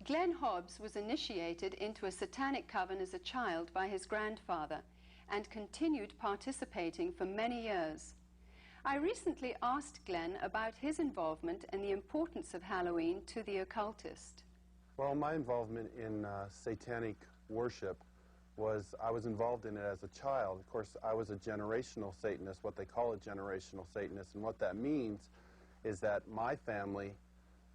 Glenn Hobbs was initiated into a satanic coven as a child by his grandfather and continued participating for many years. I recently asked Glenn about his involvement and the importance of Halloween to the occultist. Well, my involvement in satanic worship was, I was involved in it as a child. Of course, I was a generational Satanist, what they call a generational Satanist, and what that means is that my family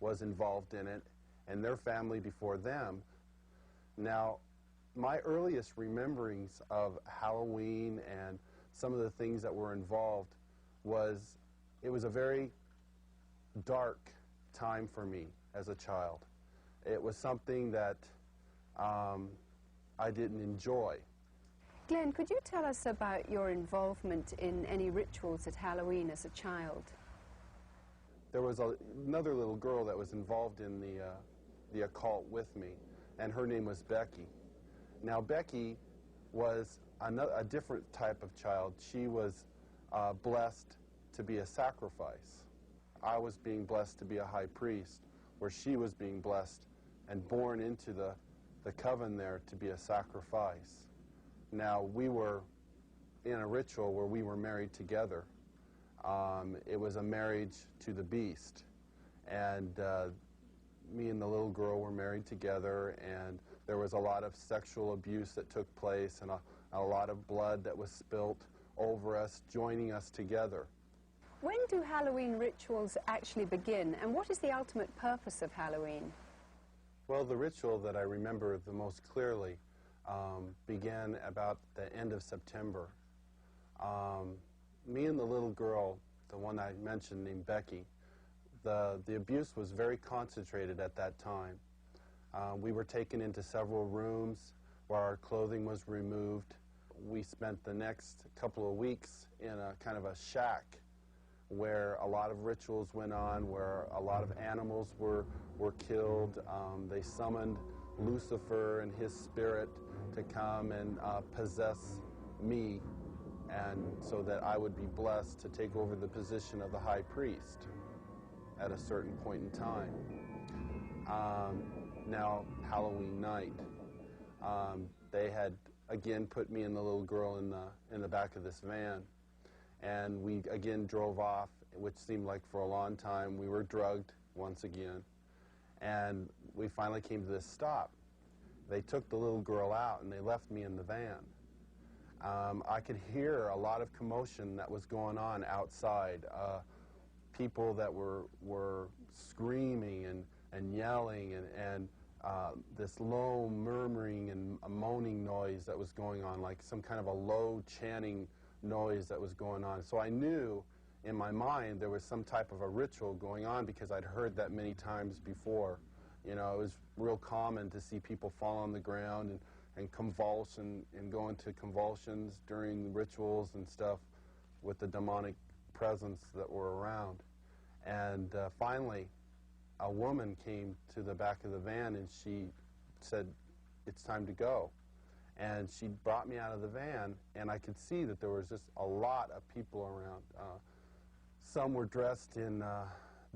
was involved in it and their family before them. Now, my earliest rememberings of Halloween and some of the things that were involved was, it was a very dark time for me as a child. It was something that I didn't enjoy. Glenn, could you tell us about your involvement in any rituals at Halloween as a child? There was another little girl that was involved in the occult with me, and her name was Becky. Now, Becky was a different type of child. She was blessed to be a sacrifice. I was being blessed to be a high priest, where she was being blessed and born into the coven there to be a sacrifice. Now, we were in a ritual where we were married together. It was a marriage to the beast, and me and the little girl were married together, and there was a lot of sexual abuse that took place and a lot of blood that was spilt over us, joining us together. When do Halloween rituals actually begin, and what is the ultimate purpose of Halloween? Well, the ritual that I remember the most clearly began about the end of September. Me and the little girl, the one I mentioned named Becky, the abuse was very concentrated at that time. We were taken into several rooms where our clothing was removed. We spent the next couple of weeks in a kind of a shack where a lot of rituals went on, where a lot of animals were killed. They summoned Lucifer and his spirit to come and possess me, and so that I would be blessed to take over the position of the high priest at a certain point in time. Now, Halloween night, they had again put me and the little girl in the back of this van, and we again drove off, which seemed like for a long time. We were drugged once again, and we finally came to this stop. They took the little girl out and they left me in the van. I could hear a lot of commotion that was going on outside. People that were screaming and yelling, and this low murmuring and moaning noise that was going on, like some kind of a low chanting noise that was going on. So I knew in my mind there was some type of a ritual going on, because I'd heard that many times before. You know, it was real common to see people fall on the ground and convulse and go into convulsions during rituals and stuff with the demonic presence that were around. And finally, a woman came to the back of the van and she said, "It's time to go." And she brought me out of the van, and I could see that there was just a lot of people around. Some were dressed in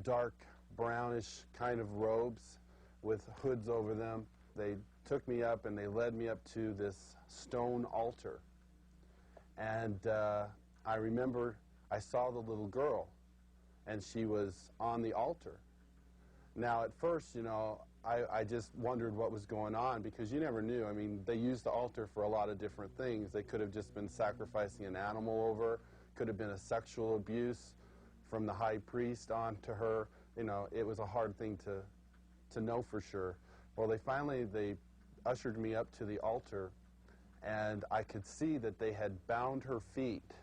dark brownish kind of robes with hoods over them. They took me up and they led me up to this stone altar. And I remember I saw the little girl, and she was on the altar. Now, at first, you know, I just wondered what was going on, because you never knew. I mean, they used the altar for a lot of different things. They could have just been sacrificing an animal over, could have been a sexual abuse from the high priest on to her. You know, it was a hard thing to know for sure. Well, they ushered me up to the altar, and I could see that they had bound her feet.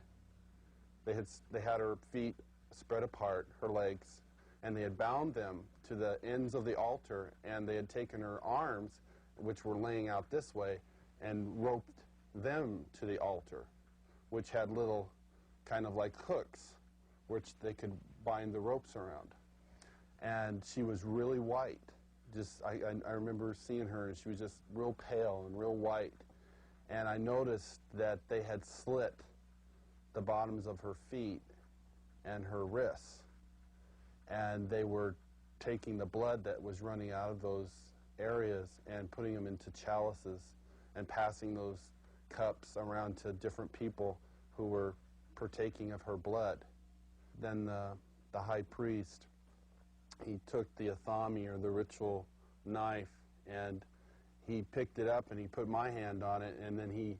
They had her feet spread apart, her legs, and they had bound them to the ends of the altar, and they had taken her arms, which were laying out this way, and roped them to the altar, which had little kind of like hooks, which they could bind the ropes around. And she was really white. I remember seeing her, and she was just real pale and real white. And I noticed that they had slit the bottoms of her feet and her wrists, and they were taking the blood that was running out of those areas and putting them into chalices and passing those cups around to different people who were partaking of her blood. Then the high priest, he took the athami, or the ritual knife, and he picked it up and he put my hand on it, and then he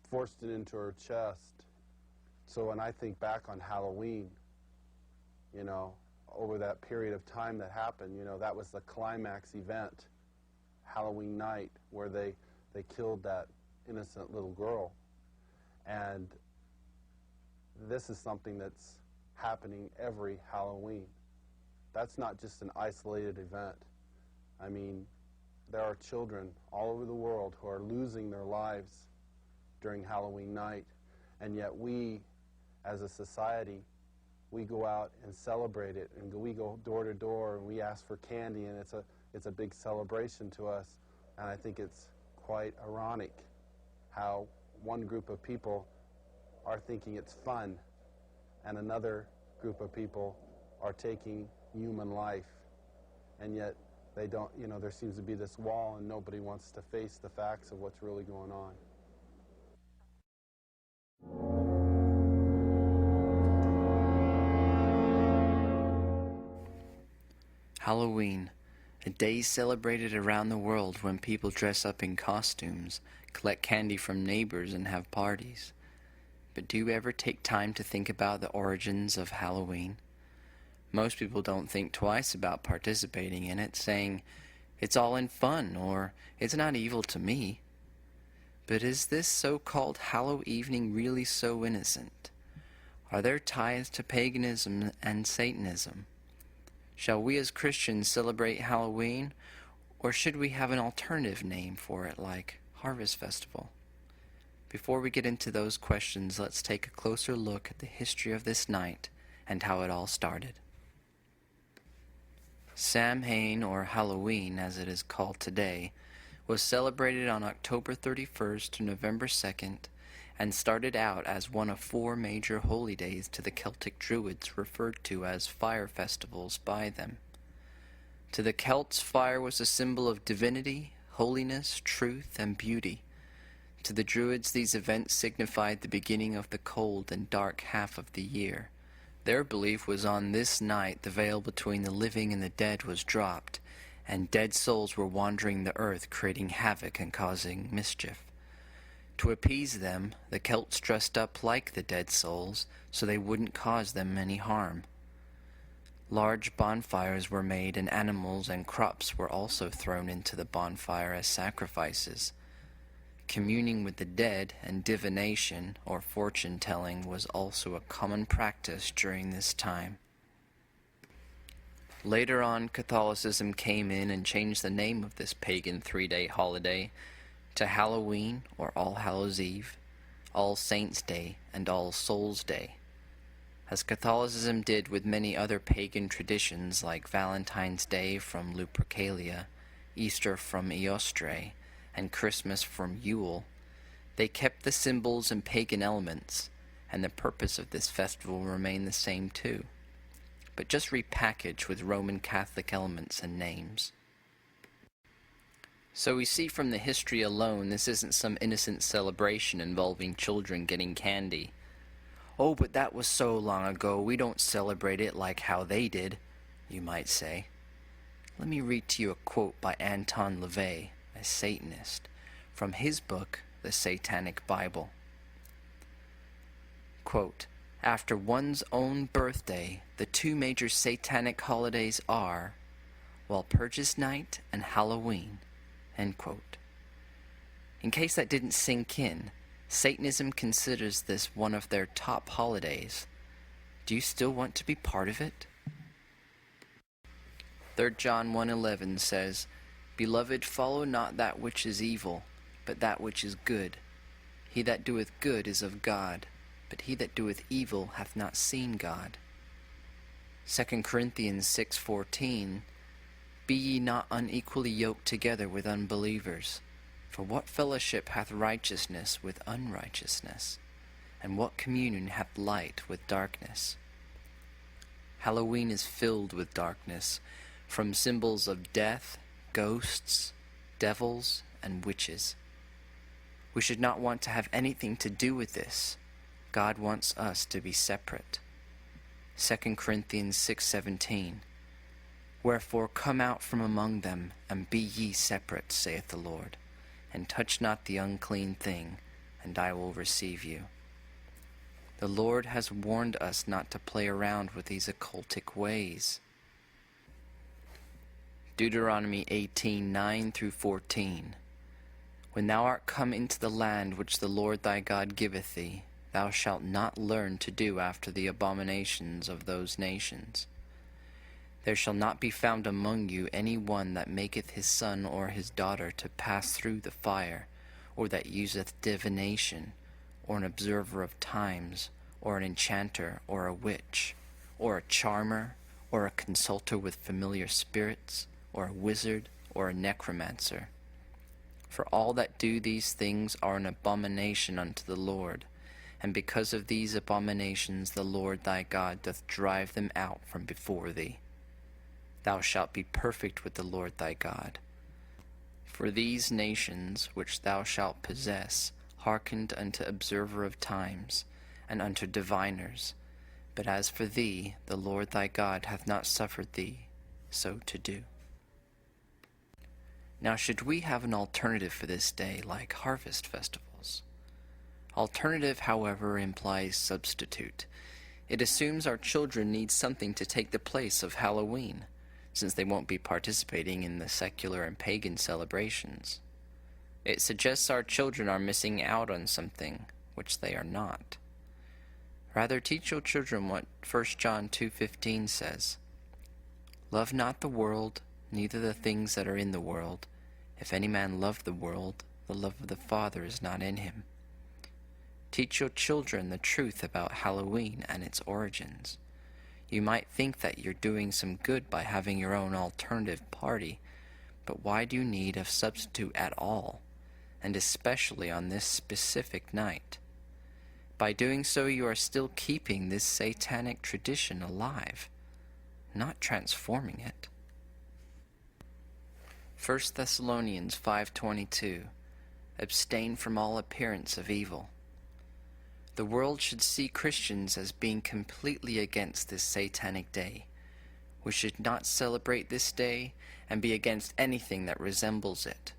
forced it into her chest. So when I think back on Halloween, you know, over that period of time that happened, you know, that was the climax event, Halloween night, where they killed that innocent little girl. And this is something that's happening every Halloween. That's not just an isolated event. I mean, there are children all over the world who are losing their lives during Halloween night, and yet we, as a society, we go out and celebrate it, and we go door to door and we ask for candy, and it's a big celebration to us. And I think it's quite ironic how one group of people are thinking it's fun and another group of people are taking human life, and yet they don't, you know, there seems to be this wall and nobody wants to face the facts of what's really going on. Halloween, a day celebrated around the world when people dress up in costumes, collect candy from neighbors, and have parties. But do you ever take time to think about the origins of Halloween? Most people don't think twice about participating in it, saying, "It's all in fun," or "It's not evil to me." But is this so-called Hallow evening really so innocent? Are there ties to paganism and Satanism? Shall we as Christians celebrate Halloween, or should we have an alternative name for it, like Harvest Festival? Before we get into those questions, let's take a closer look at the history of this night and how it all started. Samhain, or Halloween as it is called today, was celebrated on October 31st to November 2nd, and started out as one of 4 major holy days to the Celtic Druids, referred to as fire festivals by them. To the Celts, fire was a symbol of divinity, holiness, truth, and beauty. To the Druids, these events signified the beginning of the cold and dark half of the year. Their belief was on this night the veil between the living and the dead was dropped, and dead souls were wandering the earth, creating havoc and causing mischief. To appease them, the Celts dressed up like the dead souls so they wouldn't cause them any harm. Large bonfires were made, and animals and crops were also thrown into the bonfire as sacrifices. Communing with the dead and divination, or fortune-telling, was also a common practice during this time. Later on, Catholicism came in and changed the name of this pagan 3-day holiday to Halloween, or All Hallows Eve, All Saints' Day, and All Souls' Day. As Catholicism did with many other pagan traditions like Valentine's Day from Lupercalia, Easter from Eostre, and Christmas from Yule, they kept the symbols and pagan elements, and the purpose of this festival remained the same too, but just repackaged with Roman Catholic elements and names. So we see from the history alone, this isn't some innocent celebration involving children getting candy. "Oh, but that was so long ago, we don't celebrate it like how they did," you might say. Let me read to you a quote by Anton LaVey, a Satanist, from his book, The Satanic Bible. Quote, "After one's own birthday, the 2 major satanic holidays are Walpurgis Night and Halloween." End quote. In case that didn't sink in, Satanism considers this one of their top holidays. Do you still want to be part of it? 3 John 1:11 says, "Beloved, follow not that which is evil, but that which is good. He that doeth good is of God, but he that doeth evil hath not seen God." 2 Corinthians 6:14, "Be ye not unequally yoked together with unbelievers. For what fellowship hath righteousness with unrighteousness? And what communion hath light with darkness?" Halloween is filled with darkness, from symbols of death, ghosts, devils, and witches. We should not want to have anything to do with this. God wants us to be separate. 2 Corinthians 6:17. Wherefore come out from among them, and be ye separate, saith the Lord, and touch not the unclean thing, and I will receive you. The Lord has warned us not to play around with these occultic ways. Deuteronomy 18:9-14. When thou art come into the land which the Lord thy God giveth thee, thou shalt not learn to do after the abominations of those nations. There shall not be found among you any one that maketh his son or his daughter to pass through the fire, or that useth divination, or an observer of times, or an enchanter, or a witch, or a charmer, or a consulter with familiar spirits, or a wizard, or a necromancer. For all that do these things are an abomination unto the Lord, and because of these abominations the Lord thy God doth drive them out from before thee. Thou shalt be perfect with the Lord thy God. For these nations which thou shalt possess hearkened unto observer of times, and unto diviners. But as for thee, the Lord thy God hath not suffered thee so to do. Now should we have an alternative for this day like harvest festivals? Alternative, however, implies substitute. It assumes our children need something to take the place of Halloween, since they won't be participating in the secular and pagan celebrations. It suggests our children are missing out on something, which they are not. Rather, teach your children what 1 John 2:15 says. Love not the world, neither the things that are in the world. If any man love the world, the love of the Father is not in him. Teach your children the truth about Halloween and its origins. You might think that you're doing some good by having your own alternative party, but why do you need a substitute at all, and especially on this specific night? By doing so, you are still keeping this satanic tradition alive, not transforming it. 1 Thessalonians 5:22. Abstain from all appearance of evil. The world should see Christians as being completely against this satanic day. We should not celebrate this day and be against anything that resembles it.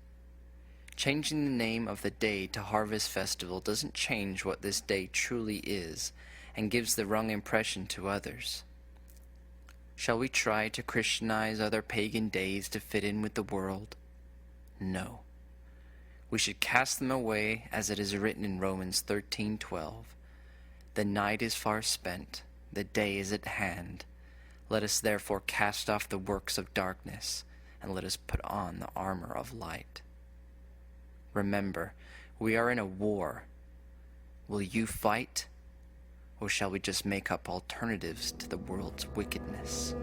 Changing the name of the day to Harvest Festival doesn't change what this day truly is and gives the wrong impression to others. Shall we try to Christianize other pagan days to fit in with the world? No. We should cast them away as it is written in Romans 13:12. The night is far spent, the day is at hand. Let us therefore cast off the works of darkness, and let us put on the armor of light. Remember, we are in a war. Will you fight, or shall we just make up alternatives to the world's wickedness?